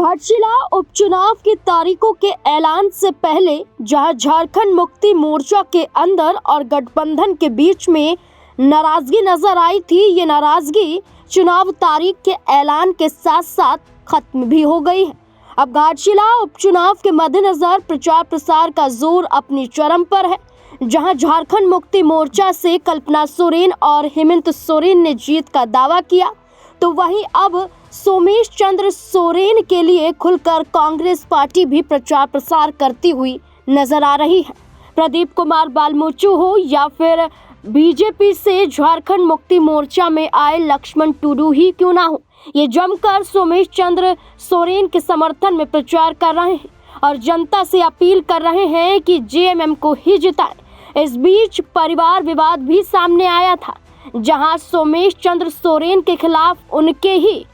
घाटशिला उपचुनाव की तारीखों के ऐलान से पहले जहां झारखंड मुक्ति मोर्चा के अंदर और गठबंधन के बीच में नाराजगी नजर आई थी, ये नाराजगी चुनाव तारीख के ऐलान के साथ साथ खत्म भी हो गई है। अब घाटशिला उपचुनाव के मद्देनजर प्रचार प्रसार का जोर अपनी चरम पर है। जहां झारखंड मुक्ति मोर्चा से कल्पना सोरेन और हेमंत सोरेन ने जीत का दावा किया, तो वहीं अब सोमेश चंद्र सोरेन के लिए खुलकर कांग्रेस पार्टी भी प्रचार प्रसार करती हुई नजर आ रही है। प्रदीप कुमार बालमुचु हो या फिर बीजेपी से झारखंड मुक्ति मोर्चा में आए लक्ष्मण टुडू ही क्यों ना हो, ये जमकर सोमेश चंद्र सोरेन के समर्थन में प्रचार कर रहे हैं और जनता से अपील कर रहे हैं कि जेएमएम को ही जिताएं। इस बीच परिवार विवाद भी सामने आया था, जहां सोमेश चंद्र सोरेन के खिलाफ उनके ही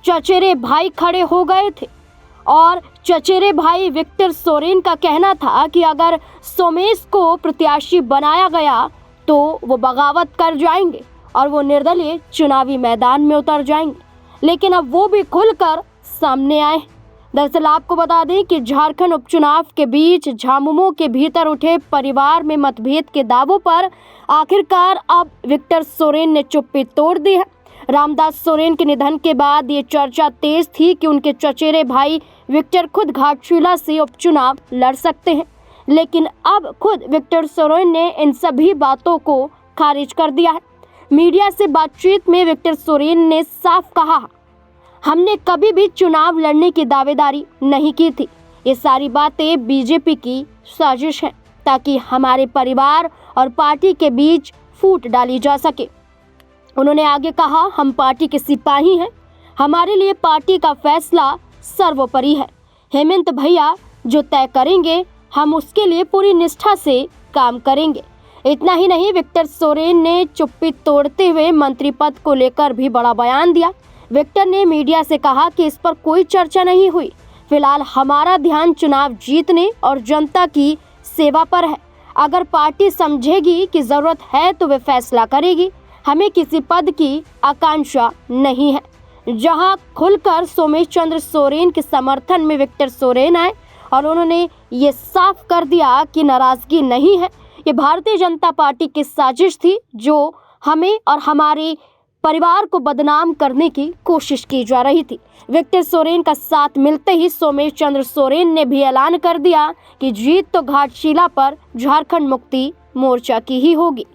चचेरे भाई खड़े हो गए थे और चचेरे भाई विक्टर सोरेन का कहना था कि अगर सोमेश को प्रत्याशी बनाया गया तो वो बगावत कर जाएंगे और वो निर्दलीय चुनावी मैदान में उतर जाएंगे। लेकिन अब वो भी खुलकर सामने आए। दरअसल आपको बता दें कि झारखंड उपचुनाव के बीच झामुमो के भीतर उठे परिवार में मतभेद के दावों पर आखिरकार अब विक्टर सोरेन ने चुप्पी तोड़ दी है। रामदास सोरेन के निधन के बाद ये चर्चा तेज थी कि उनके चचेरे भाई विक्टर खुद घाटशिला से उपचुनाव लड़ सकते हैं, लेकिन अब खुद विक्टर सोरेन ने इन सभी बातों को खारिज कर दिया है। मीडिया से बातचीत में विक्टर सोरेन ने साफ कहा, हमने कभी भी चुनाव लड़ने की दावेदारी नहीं की थी। ये सारी बातें बीजेपी की साजिश है ताकि हमारे परिवार और पार्टी के बीच फूट डाली जा सके। उन्होंने आगे कहा, हम पार्टी के सिपाही हैं, हमारे लिए पार्टी का फैसला सर्वोपरि है। हेमंत भैया जो तय करेंगे हम उसके लिए पूरी निष्ठा से काम करेंगे। इतना ही नहीं, विक्टर सोरेन ने चुप्पी तोड़ते हुए मंत्री पद को लेकर भी बड़ा बयान दिया। विक्टर ने मीडिया से कहा कि इस पर कोई चर्चा नहीं हुई, फिलहाल हमारा ध्यान चुनाव जीतने और जनता की सेवा पर है। अगर पार्टी समझेगी कि जरूरत है तो वे फैसला करेगी, हमें किसी पद की आकांक्षा नहीं है। जहां खुलकर सोमेश चंद्र सोरेन के समर्थन में विक्टर सोरेन आए और उन्होंने ये साफ कर दिया कि नाराजगी नहीं है, ये भारतीय जनता पार्टी की साजिश थी जो हमें और हमारे परिवार को बदनाम करने की कोशिश की जा रही थी। विक्टर सोरेन का साथ मिलते ही सोमेश चंद्र सोरेन ने भी ऐलान कर दिया कि जीत तो घाटशिला पर झारखंड मुक्ति मोर्चा की ही होगी।